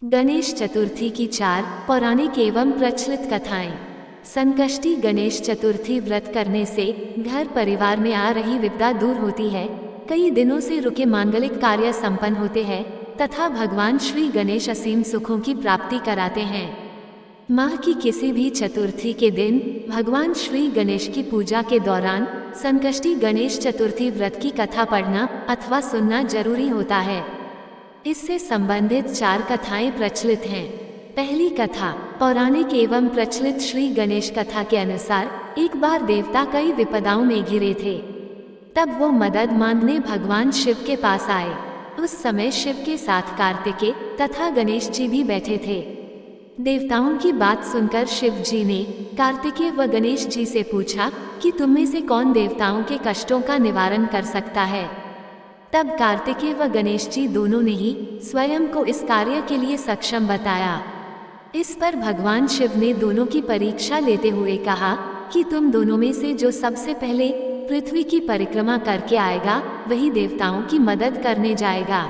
गणेश चतुर्थी की 4 पौराणिक एवं प्रचलित कथाएं। संकष्टी गणेश चतुर्थी व्रत करने से घर परिवार में आ रही विपदा दूर होती है। कई दिनों से रुके मांगलिक कार्य संपन्न होते हैं तथा भगवान श्री गणेश असीम सुखों की प्राप्ति कराते हैं। माह की किसी भी चतुर्थी के दिन भगवान श्री गणेश की पूजा के दौरान संकष्टी गणेश चतुर्थी व्रत की कथा पढ़ना अथवा सुनना जरूरी होता है। इससे संबंधित 4 कथाएं प्रचलित हैं। पहली कथा पौराणिक एवं प्रचलित श्री गणेश कथा के अनुसार एक बार देवता कई विपदाओं में घिरे थे। तब वो मदद मांगने भगवान शिव के पास आए। उस समय शिव के साथ कार्तिकेय तथा गणेश जी भी बैठे थे। देवताओं की बात सुनकर शिव जी ने कार्तिकेय व गणेश जी से पूछा कि तुम में से कौन देवताओं के कष्टों का निवारण कर सकता है। तब कार्तिकेय व गणेश जी दोनों ने ही स्वयं को इस कार्य के लिए सक्षम बताया। इस पर भगवान शिव ने दोनों की परीक्षा लेते हुए कहा कि तुम दोनों में से जो सबसे पहले पृथ्वी की परिक्रमा करके आएगा वही देवताओं की मदद करने जाएगा।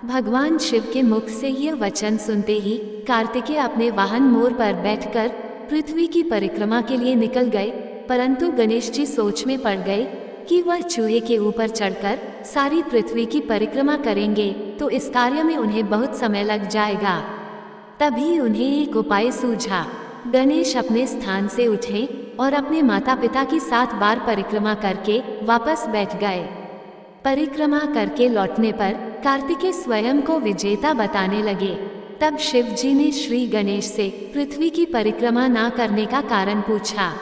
भगवान शिव के मुख से यह वचन सुनते ही कार्तिकेय अपने वाहन मोर पर बैठकर पृथ्वी की परिक्रमा के लिए निकल गए, परंतु गणेश जी सोच में पड़ गए कि वह चूहे के ऊपर चढ़कर सारी पृथ्वी की परिक्रमा करेंगे तो इस कार्य में उन्हें बहुत समय लग जाएगा। तभी उन्हें एक उपाय सूझा। गणेश अपने स्थान से उठे और अपने माता पिता की 7 बार परिक्रमा करके वापस बैठ गए। परिक्रमा करके लौटने पर कार्तिकेय स्वयं को विजेता बताने लगे। तब शिव जी ने श्री गणेश से पृथ्वी की परिक्रमा ना करने का कारण पूछा।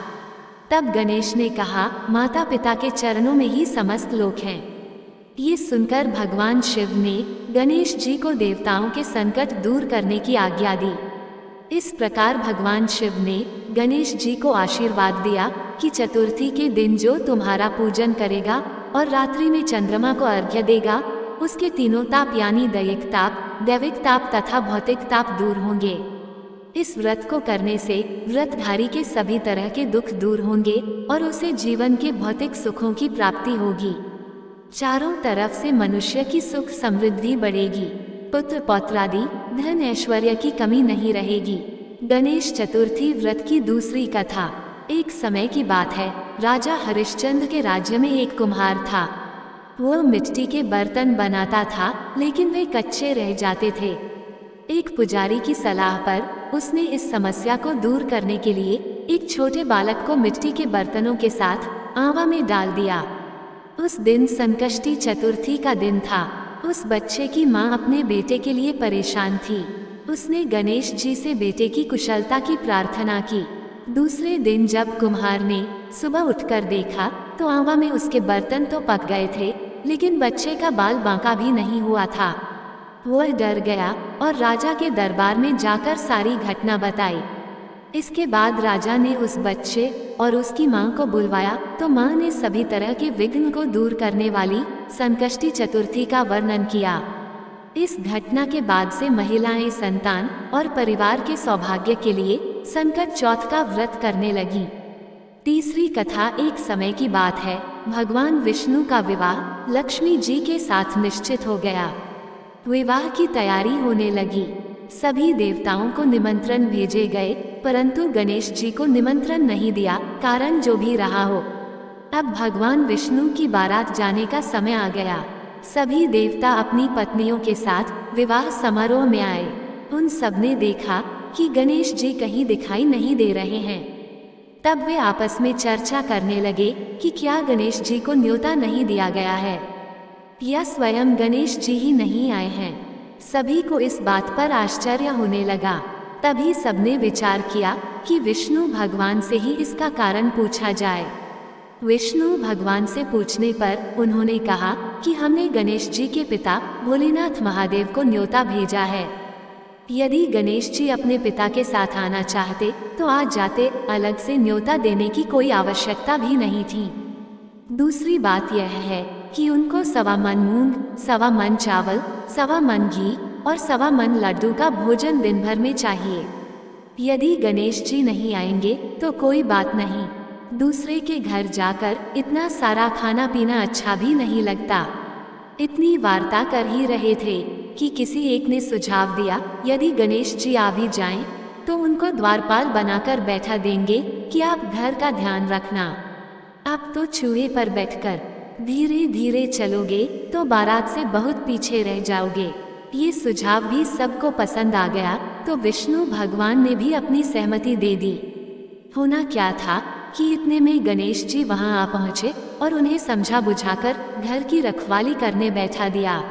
तब गणेश ने कहा, माता पिता के चरणों में ही समस्त लोक हैं। ये सुनकर भगवान शिव ने गणेश जी को देवताओं के संकट दूर करने की आज्ञा दी। इस प्रकार भगवान शिव ने गणेश जी को आशीर्वाद दिया कि चतुर्थी के दिन जो तुम्हारा पूजन करेगा और रात्रि में चंद्रमा को अर्घ्य देगा, उसके तीनों ताप यानी दैविक ताप तथा भौतिक ताप दूर होंगे। इस व्रत को करने से व्रतधारी के सभी तरह के दुख दूर होंगे और उसे जीवन के भौतिक सुखों की प्राप्ति होगी। चारों तरफ से मनुष्य की सुख समृद्धि बढ़ेगी, पुत्र पौत्रादि धन ऐश्वर्य की कमी नहीं रहेगी। गणेश चतुर्थी व्रत की दूसरी कथा। एक समय की बात है, राजा हरिश्चंद्र के राज्य में एक कुम्हार था। वह मिट्टी के बर्तन बनाता था, लेकिन वे कच्चे रह जाते थे। एक पुजारी की सलाह पर उसने इस समस्या को दूर करने के लिए एक छोटे बालक को मिट्टी के बर्तनों के साथ आवा में डाल दिया। उस दिन संकष्टी चतुर्थी का दिन था। उस बच्चे की माँ अपने बेटे के लिए परेशान थी। उसने गणेश जी से बेटे की कुशलता की प्रार्थना की। दूसरे दिन जब कुम्हार ने सुबह उठकर देखा तो आवा में उसके बर्तन तो पक गए थे, लेकिन बच्चे का बाल बांका भी नहीं हुआ था। वह डर गया और राजा के दरबार में जाकर सारी घटना बताई। इसके बाद राजा ने उस बच्चे और उसकी मां को बुलवाया तो मां ने सभी तरह के विघ्न को दूर करने वाली संकष्टी चतुर्थी का वर्णन किया। इस घटना के बाद से महिलाएं संतान और परिवार के सौभाग्य के लिए संकट चौथ का व्रत करने लगी। तीसरी कथा। एक समय की बात है, भगवान विष्णु का विवाह लक्ष्मी जी के साथ निश्चित हो गया। विवाह की तैयारी होने लगी। सभी देवताओं को निमंत्रण भेजे गए, परंतु गणेश जी को निमंत्रण नहीं दिया, कारण जो भी रहा हो। अब भगवान विष्णु की बारात जाने का समय आ गया। सभी देवता अपनी पत्नियों के साथ विवाह समारोह में आए। उन सबने देखा कि गणेश जी कहीं दिखाई नहीं दे रहे हैं। तब वे आपस में चर्चा करने लगे कि क्या गणेश जी को न्योता नहीं दिया गया है या स्वयं गणेश जी ही नहीं आए हैं। सभी को इस बात पर आश्चर्य होने लगा। तभी सबने विचार किया कि विष्णु भगवान से ही इसका कारण पूछा जाए। विष्णु भगवान से पूछने पर उन्होंने कहा कि हमने गणेश जी के पिता भोलेनाथ महादेव को न्योता भेजा है। यदि गणेश जी अपने पिता के साथ आना चाहते तो आ जाते, अलग से न्योता देने की कोई आवश्यकता भी नहीं थी। दूसरी बात यह है कि उनको 1.25 मन मूंग, 1.25 मन चावल, 1.25 मन घी और 1.25 मन लड्डू का भोजन दिन भर में चाहिए। यदि गणेश जी नहीं आएंगे तो कोई बात नहीं, दूसरे के घर जाकर इतना सारा खाना पीना अच्छा भी नहीं लगता। इतनी वार्ता कर ही रहे थे कि किसी एक ने सुझाव दिया, यदि गणेश जी आ भी जाएं, तो उनको द्वारपाल बनाकर बैठा देंगे कि आप घर का ध्यान रखना। आप तो चूहे पर बैठकर धीरे धीरे चलोगे तो बारात से बहुत पीछे रह जाओगे। ये सुझाव भी सबको पसंद आ गया, तो विष्णु भगवान ने भी अपनी सहमति दे दी। होना क्या था कि इतने में गणेश जी वहां आ पहुंचे और उन्हें समझा बुझाकर घर की रखवाली करने बैठा दिया।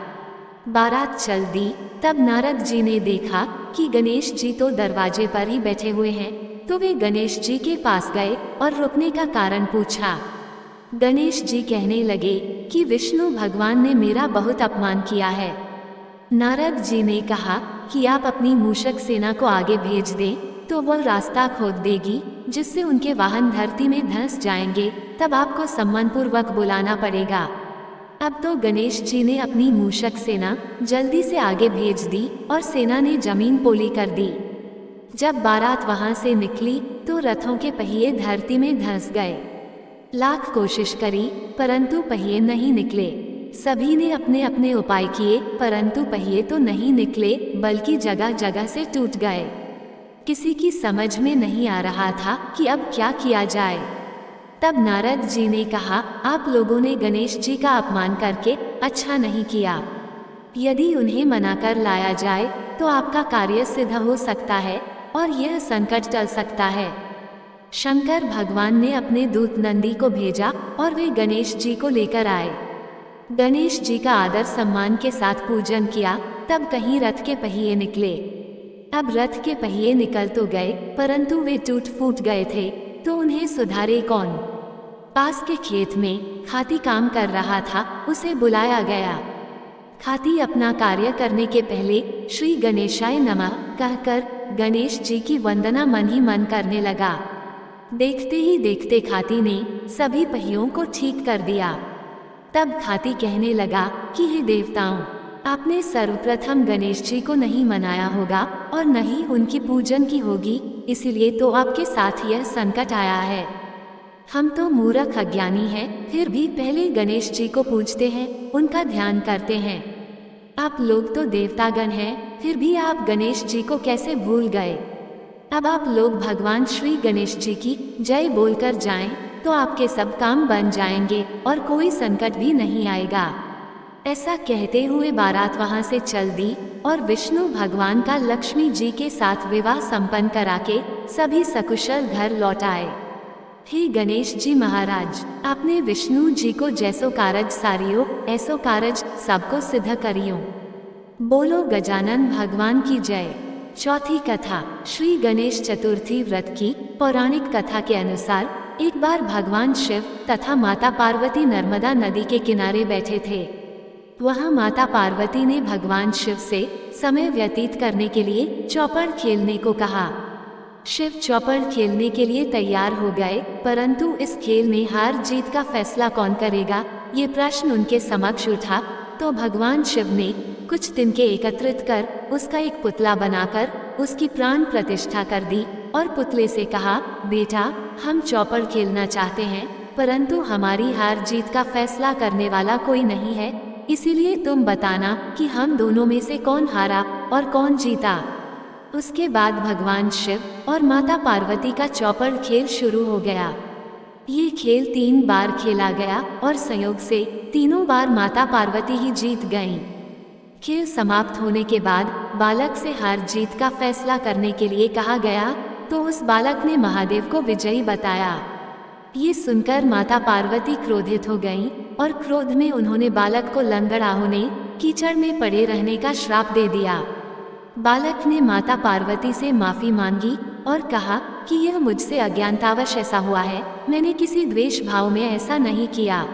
बारात चल दी, तब नारद जी ने देखा कि गणेश जी तो दरवाजे पर ही बैठे हुए हैं, तो वे गणेश जी के पास गए और रुकने का कारण पूछा। गणेश जी कहने लगे कि विष्णु भगवान ने मेरा बहुत अपमान किया है। नारद जी ने कहा कि आप अपनी मूषक सेना को आगे भेज दें, तो वह रास्ता खोद देगी, जिससे उनके वाहन धरती में धंस जाएंगे। तब आपको सम्मानपूर्वक बुलाना पड़ेगा। अब तो गणेश जी ने अपनी मूषक सेना जल्दी से आगे भेज दी और सेना ने जमीन पोली कर दी। जब बारात वहां से निकली तो रथों के पहिए धरती में धंस गए। लाख कोशिश करी, परंतु पहिए नहीं निकले। सभी ने अपने अपने उपाय किए, परंतु पहिए तो नहीं निकले, बल्कि जगह जगह से टूट गए। किसी की समझ में नहीं आ रहा था कि अब क्या किया जाए। तब नारद जी ने कहा, आप लोगों ने गणेश जी का अपमान करके अच्छा नहीं किया। यदि उन्हें मनाकर लाया जाए तो आपका कार्य सिद्ध हो सकता है और यह संकट टल सकता है। शंकर भगवान ने अपने दूत नंदी को भेजा और वे गणेश जी को लेकर आए। गणेश जी का आदर सम्मान के साथ पूजन किया, तब कहीं रथ के पहिए निकले। अब रथ के पहिए निकल तो गए, परंतु वे टूट फूट गए थे, तो उन्हें सुधारे कौन। पास के खेत में खाती काम कर रहा था, उसे बुलाया गया। खाती अपना कार्य करने के पहले श्री गणेशाय नमः कहकर गणेश जी की वंदना मन ही मन करने लगा। देखते ही देखते खाती ने सभी पहियों को ठीक कर दिया। तब खाती कहने लगा कि हे देवताओं, आपने सर्वप्रथम गणेश जी को नहीं मनाया होगा और न ही उनकी पूजन की होगी, इसलिए तो आपके साथ यह संकट आया है। हम तो मूर्ख अज्ञानी हैं, फिर भी पहले गणेश जी को पूजते हैं, उनका ध्यान करते हैं। आप लोग तो देवतागण हैं, फिर भी आप गणेश जी को कैसे भूल गए। अब आप लोग भगवान श्री गणेश जी की जय बोलकर जाएं, तो आपके सब काम बन जाएंगे और कोई संकट भी नहीं आएगा। ऐसा कहते हुए बारात वहां से चल दी और विष्णु भगवान का लक्ष्मी जी के साथ विवाह संपन्न करा के सभी सकुशल घर लौट आए। हे गणेश जी महाराज, आपने विष्णु जी को जैसो कारज सारियो, ऐसो कारज सबको सिद्ध करियो। बोलो गजानन भगवान की जय। चौथी कथा, श्री गणेश चतुर्थी व्रत की पौराणिक कथा के अनुसार एक बार भगवान शिव तथा माता पार्वती नर्मदा नदी के किनारे बैठे थे। वहां माता पार्वती ने भगवान शिव से समय व्यतीत करने के लिए चौपड़ खेलने को कहा। शिव चौपड़ खेलने के लिए तैयार हो गए, परंतु इस खेल में हार जीत का फैसला कौन करेगा, ये प्रश्न उनके समक्ष उठा। तो भगवान शिव ने कुछ तिनके एकत्रित कर उसका एक पुतला बनाकर उसकी प्राण प्रतिष्ठा कर दी और पुतले से कहा, बेटा, हम चौपड़ खेलना चाहते हैं, परंतु हमारी हार जीत का फैसला करने वाला कोई नहीं है, इसीलिए तुम बताना कि हम दोनों में से कौन हारा और कौन जीता। उसके बाद भगवान शिव और माता पार्वती का चौपड़ खेल शुरू हो गया। ये खेल 3 बार खेला गया और संयोग से तीनों बार माता पार्वती ही जीत गईं। खेल समाप्त होने के बाद बालक से हार जीत का फैसला करने के लिए कहा गया, तो उस बालक ने महादेव को विजयी बताया। ये सुनकर माता पार्वती क्रोधित हो गईं और क्रोध में उन्होंने बालक को लंगड़ा होने, कीचड़ में पड़े रहने का श्राप दे दिया। बालक ने माता पार्वती से माफी मांगी और कहा कि यह मुझसे अज्ञानतावश ऐसा हुआ है, मैंने किसी द्वेष भाव में ऐसा नहीं किया।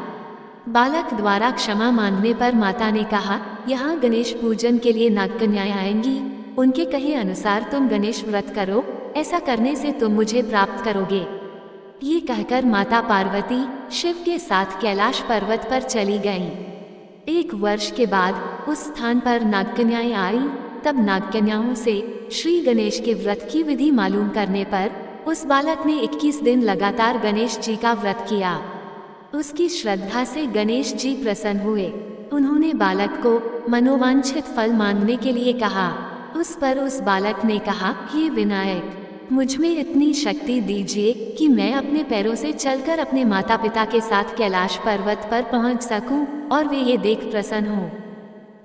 बालक द्वारा क्षमा मांगने पर माता ने कहा, यहाँ गणेश पूजन के लिए नागकन्याएं आएंगी, उनके कहे अनुसार तुम गणेश व्रत करो, ऐसा करने से तुम मुझे प्राप्त करोगे। ये कहकर माता पार्वती शिव के साथ कैलाश पर्वत पर चली गईं। 1 वर्ष के बाद उस स्थान पर नागकन्याएं आईं। तब नागकन्याओं से श्री गणेश के व्रत की विधि मालूम करने पर उस बालक ने 21 दिन लगातार गणेश जी का व्रत किया। उसकी श्रद्धा से गणेश जी प्रसन्न हुए। उन्होंने बालक को मनोवांछित फल मांगने के लिए कहा। उस पर उस बालक ने कहा, हे विनायक, मुझ में इतनी शक्ति दीजिए कि मैं अपने पैरों से चलकर अपने माता पिता के साथ कैलाश पर्वत पर पहुंच सकूं और वे ये देख प्रसन्न हों।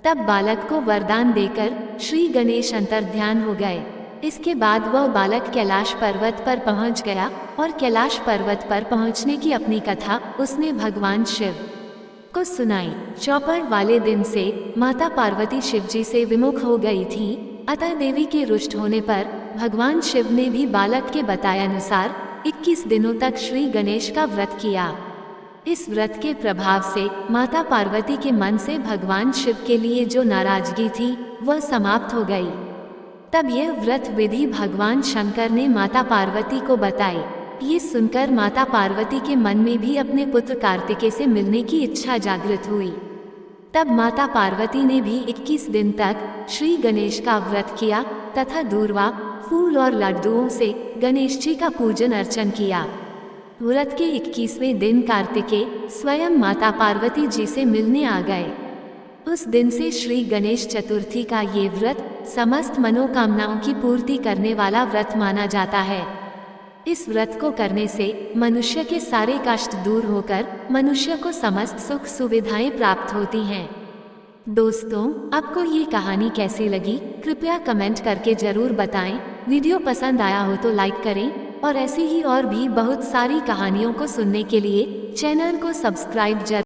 तब बालक को वरदान देकर श्री गणेश अंतर्ध्यान हो गए। इसके बाद वह बालक कैलाश पर्वत पर पहुंच गया और कैलाश पर्वत पर पहुंचने की अपनी कथा उसने भगवान शिव को सुनाई। चौपड़ वाले दिन से माता पार्वती शिवजी से विमुख हो गई थी, अतः देवी के रुष्ट होने पर भगवान शिव ने भी बालक के बताए अनुसार 21 दिनों तक श्री गणेश का व्रत किया। इस व्रत के प्रभाव से माता पार्वती के मन से भगवान शिव के लिए जो नाराजगी थी वह समाप्त हो गई। तब यह व्रत विधि भगवान शंकर ने माता पार्वती को बताई। ये सुनकर माता पार्वती के मन में भी अपने पुत्र कार्तिकेय से मिलने की इच्छा जागृत हुई। तब माता पार्वती ने भी 21 दिन तक श्री गणेश का व्रत किया तथा दूर्वा, फूल और लड्डुओं से गणेश जी का पूजन अर्चन किया। व्रत के 21वें दिन कार्तिकेय स्वयं माता पार्वती जी से मिलने आ गए। उस दिन से श्री गणेश चतुर्थी का ये व्रत समस्त मनोकामनाओं की पूर्ति करने वाला व्रत माना जाता है। इस व्रत को करने से मनुष्य के सारे कष्ट दूर होकर मनुष्य को समस्त सुख सुविधाएं प्राप्त होती हैं। दोस्तों, आपको ये कहानी कैसी लगी कृपया कमेंट करके जरूर बताएं। वीडियो पसंद आया हो तो लाइक करें और ऐसी ही और भी बहुत सारी कहानियों को सुनने के लिए चैनल को सब्सक्राइब जरूर